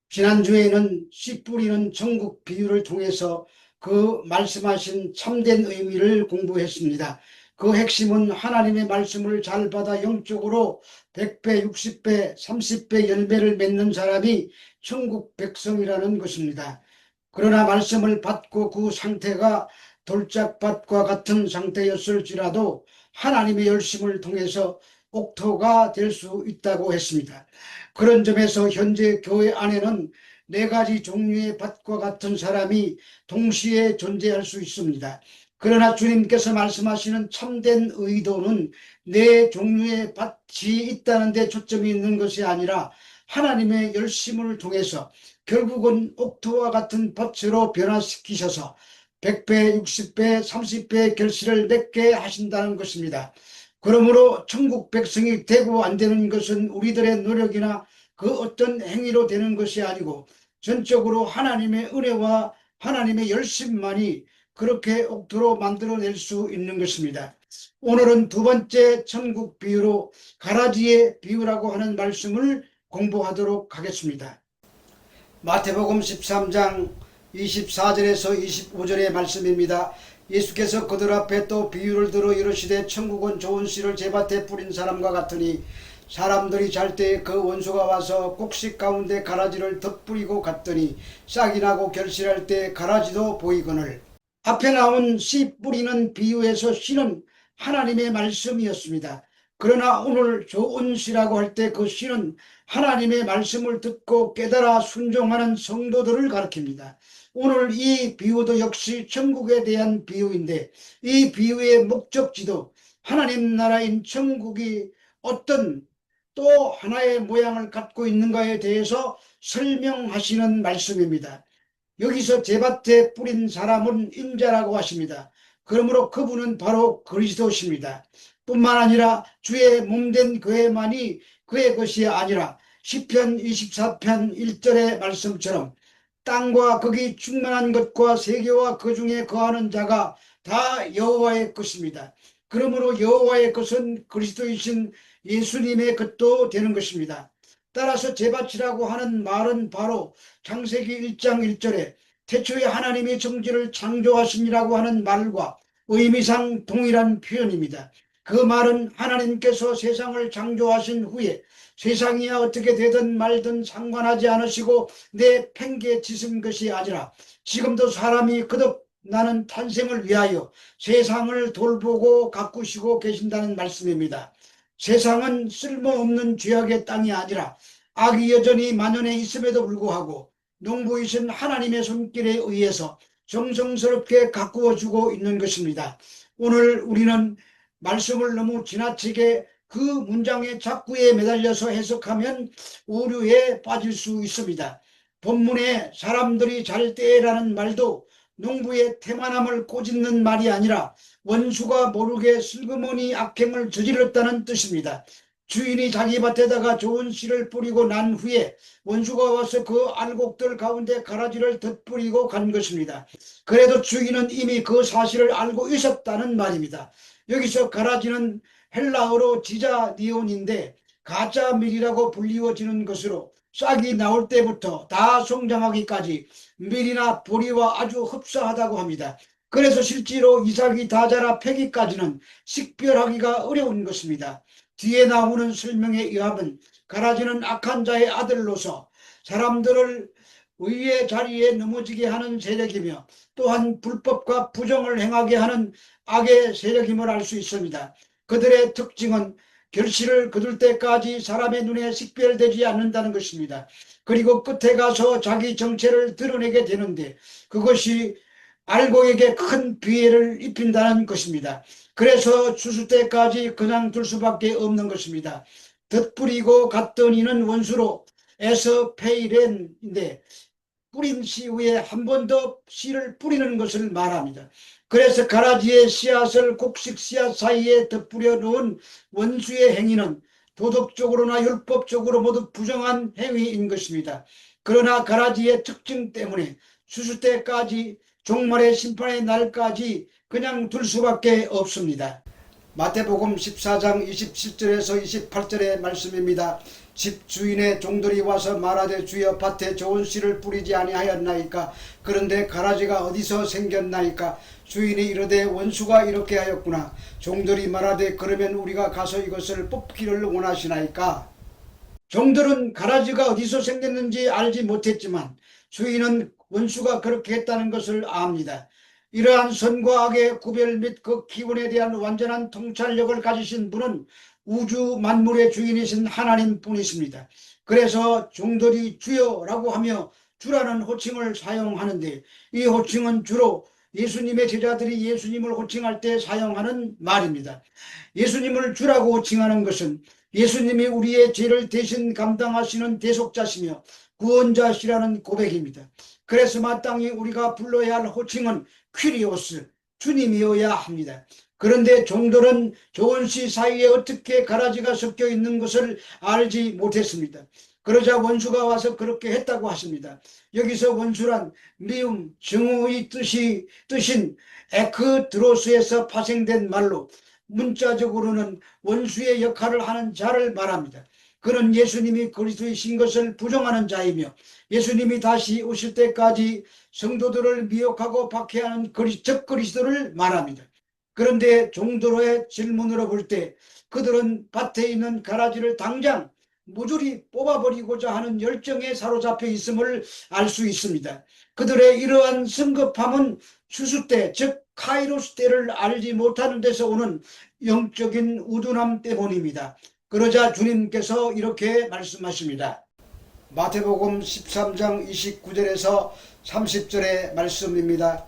지난주에는 씨 뿌리는 천국 비유를 통해서 그 말씀하신 참된 의미를 공부했습니다. 그 핵심은 하나님의 말씀을 잘 받아 영적으로 100배, 60배, 30배 열매를 맺는 사람이 천국 백성이라는 것입니다. 그러나 말씀을 받고 그 상태가 돌짝밭과 같은 상태였을지라도 하나님의 열심을 통해서 옥토가 될 수 있다고 했습니다. 그런 점에서 현재 교회 안에는 네 가지 종류의 밭과 같은 사람이 동시에 존재할 수 있습니다. 그러나 주님께서 말씀하시는 참된 의도는 네 종류의 밭이 있다는 데 초점이 있는 것이 아니라 하나님의 열심을 통해서 결국은 옥토와 같은 밭으로 변화시키셔서 100배, 60배, 30배 결실을 맺게 하신다는 것입니다. 그러므로 천국 백성이 되고 안 되는 것은 우리들의 노력이나 그 어떤 행위로 되는 것이 아니고 전적으로 하나님의 은혜와 하나님의 열심만이 그렇게 옥토로 만들어낼 수 있는 것입니다. 오늘은 두 번째 천국 비유로 가라지의 비유라고 하는 말씀을 공부하도록 하겠습니다. 마태복음 13장 24절에서 25절의 말씀입니다. 예수께서 그들 앞에 또 비유를 들어 이르시되 천국은 좋은 씨를 제밭에 뿌린 사람과 같으니 사람들이 잘 때 그 원수가 와서 곡식 가운데 가라지를 덧뿌리고 갔더니 싹이 나고 결실할 때 가라지도 보이거늘. 앞에 나온 씨 뿌리는 비유에서 씨는 하나님의 말씀이었습니다. 그러나 오늘 좋은 씨라고 할 때 그 씨는 하나님의 말씀을 듣고 깨달아 순종하는 성도들을 가리킵니다. 오늘 이 비유도 역시 천국에 대한 비유인데 이 비유의 목적지도 하나님 나라인 천국이 어떤 또 하나의 모양을 갖고 있는가에 대해서 설명하시는 말씀입니다. 여기서 제밭에 뿌린 사람은 인자라고 하십니다. 그러므로 그분은 바로 그리스도십니다. 뿐만 아니라 주의 몸된 교회만이 그의 것이 아니라 시편 24편 1절의 말씀처럼 땅과 거기 충만한 것과 세계와 그 중에 거하는 자가 다 여호와의 것입니다. 그러므로 여호와의 것은 그리스도이신 예수님의 것도 되는 것입니다. 따라서 제밭이라고 하는 말은 바로 창세기 1장 1절에 태초에 하나님이 천지를 창조하시니라고 하는 말과 의미상 동일한 표현입니다. 그 말은 하나님께서 세상을 창조하신 후에 세상이 어떻게 되든 말든 상관하지 않으시고 내 팽개 짖은 것이 아니라 지금도 사람이 거듭나는 탄생을 위하여 세상을 돌보고 가꾸시고 계신다는 말씀입니다. 세상은 쓸모없는 죄악의 땅이 아니라 악이 여전히 만연해 있음에도 불구하고 농부이신 하나님의 손길에 의해서 정성스럽게 가꾸어주고 있는 것입니다. 오늘 우리는 말씀을 너무 지나치게 그 문장의 작구에 매달려서 해석하면 오류에 빠질 수 있습니다. 본문에 사람들이 잘 때라는 말도 농부의 태만함을 꼬집는 말이 아니라 원수가 모르게 슬그머니 악행을 저질렀다는 뜻입니다. 주인이 자기 밭에다가 좋은 씨를 뿌리고 난 후에 원수가 와서 그 알곡들 가운데 가라지를 덧뿌리고 간 것입니다. 그래도 주인은 이미 그 사실을 알고 있었다는 말입니다. 여기서 가라지는 헬라어로 지자니온인데 가짜밀이라고 불리워지는 것으로 싹이 나올 때부터 다 성장하기까지 밀이나 보리와 아주 흡사하다고 합니다. 그래서 실제로 이삭이 다 자라 패기까지는 식별하기가 어려운 것입니다. 뒤에 나오는 설명에 의하면 가라지는 악한 자의 아들로서 사람들을 의의 자리에 넘어지게 하는 세력이며 또한 불법과 부정을 행하게 하는 악의 세력임을 알 수 있습니다. 그들의 특징은 결실을 거둘 때까지 사람의 눈에 식별되지 않는다는 것입니다. 그리고 끝에 가서 자기 정체를 드러내게 되는데 그것이 알곡에게 큰 피해를 입힌다는 것입니다. 그래서 추수 때까지 그냥 둘 수밖에 없는 것입니다. 덧뿌리고 갔더니는 원수로 에서페이렌인데 뿌린 씨 후에 한 번 더 씨를 뿌리는 것을 말합니다. 그래서 가라지의 씨앗을 곡식 씨앗 사이에 덧뿌려 놓은 원수의 행위는 도덕적으로나 율법적으로 모두 부정한 행위인 것입니다. 그러나 가라지의 특징 때문에 추수 때까지 종말의 심판의 날까지 그냥 둘 수밖에 없습니다. 마태복음 14장 27절에서 28절의 말씀입니다. 집 주인의 종들이 와서 말하되 주여 밭에 좋은 씨를 뿌리지 아니하였나이까? 그런데 가라지가 어디서 생겼나이까? 주인이 이르되 원수가 이렇게 하였구나. 종들이 말하되 그러면 우리가 가서 이것을 뽑기를 원하시나이까? 종들은 가라지가 어디서 생겼는지 알지 못했지만 주인은 원수가 그렇게 했다는 것을 압니다. 이러한 선과 악의 구별 및 그 기운에 대한 완전한 통찰력을 가지신 분은 우주 만물의 주인이신 하나님 뿐이십니다. 그래서 종들이 주여라고 하며 주라는 호칭을 사용하는데, 이 호칭은 주로 예수님의 제자들이 예수님을 호칭할 때 사용하는 말입니다. 예수님을 주라고 호칭하는 것은 예수님이 우리의 죄를 대신 감당하시는 대속자시며 구원자시라는 고백입니다. 그래서 마땅히 우리가 불러야 할 호칭은 퀴리오스, 주님이어야 합니다. 그런데 종들은 좋은 씨 사이에 어떻게 가라지가 섞여 있는 것을 알지 못했습니다. 그러자 원수가 와서 그렇게 했다고 하십니다. 여기서 원수란 미움, 증오의 뜻인 에크드로스에서 파생된 말로 문자적으로는 원수의 역할을 하는 자를 말합니다. 그는 예수님이 그리스도이신 것을 부정하는 자이며 예수님이 다시 오실 때까지 성도들을 미혹하고 박해하는 적그리스도를 말합니다. 그런데 종들의 질문으로 볼 때 그들은 밭에 있는 가라지를 당장 모조리 뽑아버리고자 하는 열정에 사로잡혀 있음을 알 수 있습니다. 그들의 이러한 성급함은 추수 때, 즉 카이로스 때를 알지 못하는 데서 오는 영적인 우둔함 때문입니다. 그러자 주님께서 이렇게 말씀하십니다. 마태복음 13장 29절에서 30절의 말씀입니다.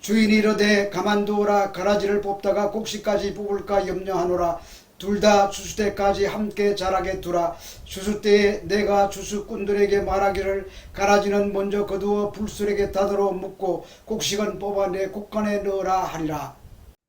주인이 이르되 가만두어라. 가라지를 뽑다가 곡식까지 뽑을까 염려하노라. 둘 다 추수 때까지 함께 자라게 두라. 추수 때에 내가 추수꾼들에게 말하기를 가라지는 먼저 거두어 불술에게 닫으러 묻고 곡식은 뽑아 내 곡간에 넣으라 하리라.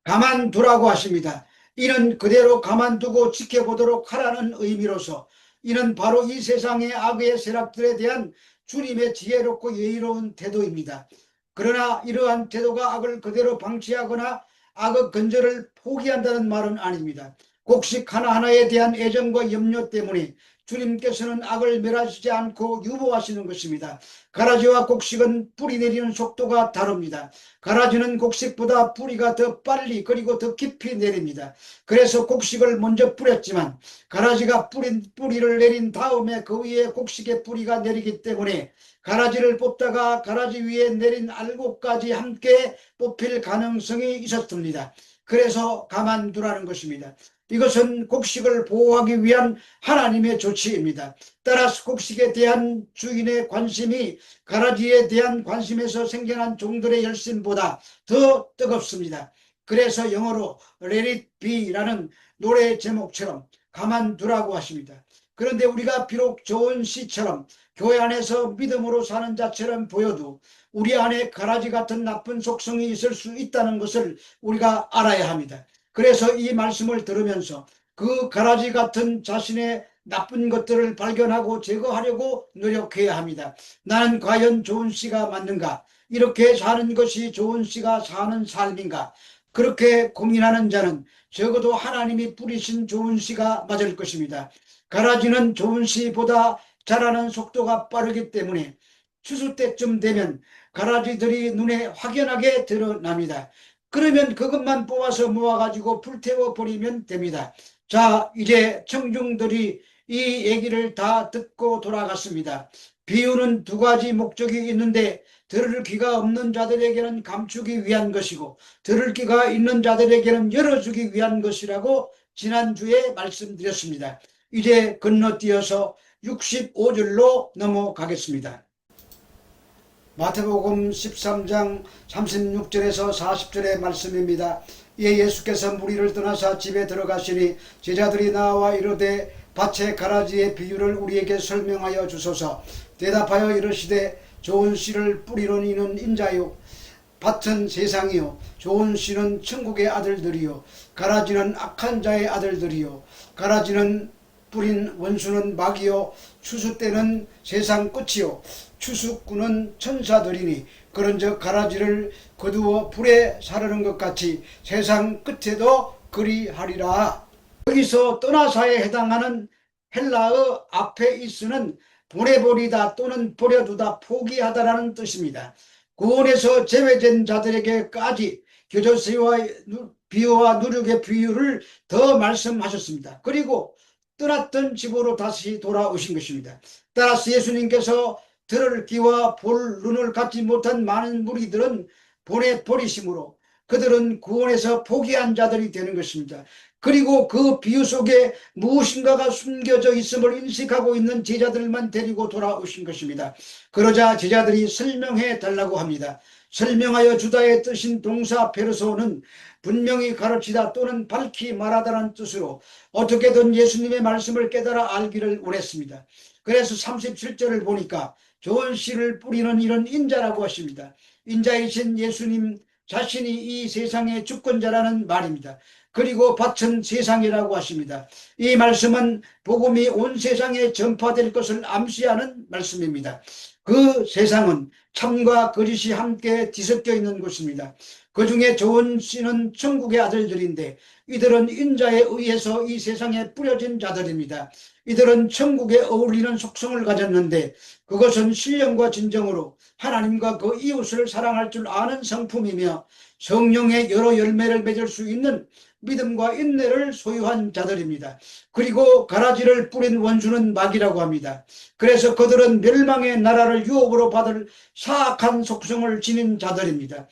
가만두라고 하십니다. 이는 그대로 가만두고 지켜보도록 하라는 의미로서, 이는 바로 이 세상의 악의 세력들에 대한 주님의 지혜롭고 예의로운 태도입니다. 그러나 이러한 태도가 악을 그대로 방치하거나 악의 근절을 포기한다는 말은 아닙니다. 곡식 하나하나에 대한 애정과 염려 때문에 주님께서는 악을 멸하시지 않고 유보하시는 것입니다. 가라지와 곡식은 뿌리 내리는 속도가 다릅니다. 가라지는 곡식보다 뿌리가 더 빨리 그리고 더 깊이 내립니다. 그래서 곡식을 먼저 뿌렸지만 가라지가 뿌리를 내린 다음에 그 위에 곡식의 뿌리가 내리기 때문에 가라지를 뽑다가 가라지 위에 내린 알곡까지 함께 뽑힐 가능성이 있었습니다. 그래서 가만두라는 것입니다. 이것은 곡식을 보호하기 위한 하나님의 조치입니다. 따라서 곡식에 대한 주인의 관심이 가라지에 대한 관심에서 생겨난 종들의 열심보다 더 뜨겁습니다. 그래서 영어로 Let it be라는 노래 제목처럼 가만두라고 하십니다. 그런데 우리가 비록 좋은 시처럼 교회 안에서 믿음으로 사는 자처럼 보여도 우리 안에 가라지 같은 나쁜 속성이 있을 수 있다는 것을 우리가 알아야 합니다. 그래서 이 말씀을 들으면서 그 가라지 같은 자신의 나쁜 것들을 발견하고 제거하려고 노력해야 합니다. 나는 과연 좋은 씨가 맞는가? 이렇게 사는 것이 좋은 씨가 사는 삶인가? 그렇게 고민하는 자는 적어도 하나님이 뿌리신 좋은 씨가 맞을 것입니다. 가라지는 좋은 씨보다 자라는 속도가 빠르기 때문에 추수 때쯤 되면 가라지들이 눈에 확연하게 드러납니다. 그러면 그것만 뽑아서 모아가지고 불태워 버리면 됩니다. 자, 이제 청중들이 이 얘기를 다 듣고 돌아갔습니다. 비유는 두 가지 목적이 있는데 들을 귀가 없는 자들에게는 감추기 위한 것이고 들을 귀가 있는 자들에게는 열어주기 위한 것이라고 지난주에 말씀드렸습니다. 이제 건너뛰어서 65절로 넘어가겠습니다. 마태복음 13장 36절에서 40절의 말씀입니다. 이에 예수께서 무리를 떠나사 집에 들어가시니 제자들이 나와 이르되 밭의 가라지의 비유를 우리에게 설명하여 주소서. 대답하여 이르시되 좋은 씨를 뿌리는 이는 인자요 밭은 세상이요 좋은 씨는 천국의 아들들이요 가라지는 악한 자의 아들들이요 가라지는 뿌린 원수는 마귀요 추수 때는 세상 끝이요 추수꾼은 천사들이니 그런즉 가라지를 거두어 불에 사르는 것 같이 세상 끝에도 그리하리라. 여기서 떠나사에 해당하는 헬라어 앞에 있으는 보내버리다 또는 버려두다, 포기하다라는 뜻입니다. 구원에서 제외된 자들에게까지 교조세와 비유와 누룩의 비유를 더 말씀하셨습니다. 그리고 떠났던 집으로 다시 돌아오신 것입니다. 따라서 예수님께서 들을 귀와 볼 눈을 갖지 못한 많은 무리들은 보내버리심으로 그들은 구원에서 포기한 자들이 되는 것입니다. 그리고 그 비유 속에 무엇인가가 숨겨져 있음을 인식하고 있는 제자들만 데리고 돌아오신 것입니다. 그러자 제자들이 설명해 달라고 합니다. 설명하여 주다의 뜻인 동사 페르소는 분명히 가르치다 또는 밝히 말하다라는 뜻으로 어떻게든 예수님의 말씀을 깨달아 알기를 원했습니다. 그래서 37절을 보니까 좋은 씨를 뿌리는 이런 인자라고 하십니다. 인자이신 예수님 자신이 이 세상의 주권자라는 말입니다. 그리고 밭은 세상이라고 하십니다. 이 말씀은 복음이 온 세상에 전파될 것을 암시하는 말씀입니다. 그 세상은 참과 거짓이 함께 뒤섞여 있는 곳입니다. 그 중에 좋은 씨는 천국의 아들들인데 이들은 인자에 의해서 이 세상에 뿌려진 자들입니다. 이들은 천국에 어울리는 속성을 가졌는데 그것은 신령과 진정으로 하나님과 그 이웃을 사랑할 줄 아는 성품이며 성령의 여러 열매를 맺을 수 있는 믿음과 인내를 소유한 자들입니다. 그리고 가라지를 뿌린 원수는 마귀라고 합니다. 그래서 그들은 멸망의 나라를 유혹으로 받을 사악한 속성을 지닌 자들입니다.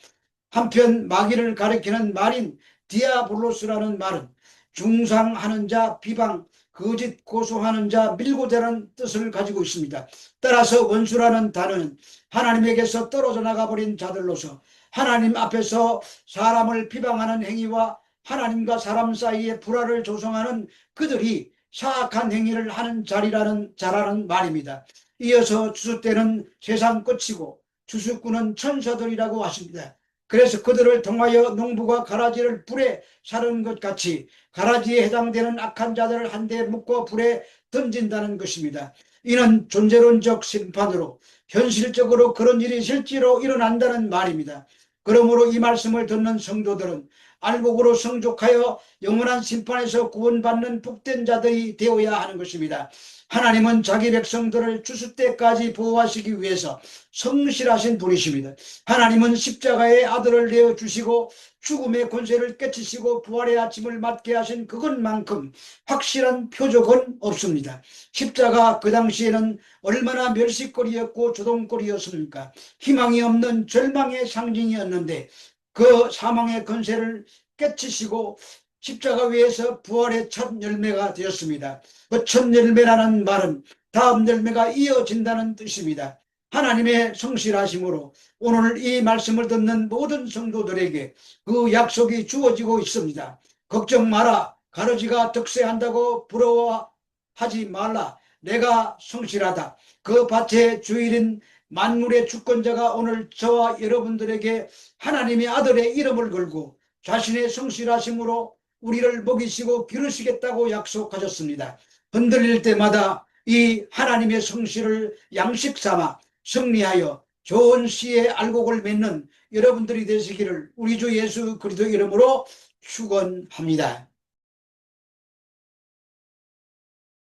한편 마귀를 가리키는 말인 디아블로스라는 말은 중상하는 자, 비방, 거짓 고소하는 자, 밀고 대라는 뜻을 가지고 있습니다. 따라서 원수라는 단어는 하나님에게서 떨어져 나가버린 자들로서 하나님 앞에서 사람을 비방하는 행위와 하나님과 사람 사이에 불화를 조성하는 그들이 사악한 행위를 하는 자라는 말입니다. 이어서 주수 때는 세상 끝이고 주수꾼은 천사들이라고 하십니다. 그래서 그들을 통하여 농부가 가라지를 불에 사르는 것 같이 가라지에 해당되는 악한 자들을 한데 묶어 불에 던진다는 것입니다. 이는 존재론적 심판으로 현실적으로 그런 일이 실제로 일어난다는 말입니다. 그러므로 이 말씀을 듣는 성도들은 알곡으로 성족하여 영원한 심판에서 구원받는 복된 자들이 되어야 하는 것입니다. 하나님은 자기 백성들을 주수 때까지 보호하시기 위해서 성실하신 분이십니다. 하나님은 십자가의 아들을 내어주시고 죽음의 권세를 깨치시고 부활의 아침을 맞게 하신 그것만큼 확실한 표적은 없습니다. 십자가 그 당시에는 얼마나 멸시거리였고 조동거리였습니까? 희망이 없는 절망의 상징이었는데 그 사망의 권세를 깨치시고 십자가 위에서 부활의 첫 열매가 되었습니다. 그 첫 열매라는 말은 다음 열매가 이어진다는 뜻입니다. 하나님의 성실하심으로 오늘 이 말씀을 듣는 모든 성도들에게 그 약속이 주어지고 있습니다. 걱정 마라. 가르지가 득세한다고 부러워하지 말라. 내가 성실하다. 그 밭의 주일인 만물의 주권자가 오늘 저와 여러분들에게 하나님의 아들의 이름을 걸고 자신의 성실하심으로 우리를 먹이시고 기르시겠다고 약속하셨습니다. 흔들릴 때마다 이 하나님의 성실을 양식 삼아 승리하여 좋은 씨의 알곡을 맺는 여러분들이 되시기를 우리 주 예수 그리스도 이름으로 축원합니다.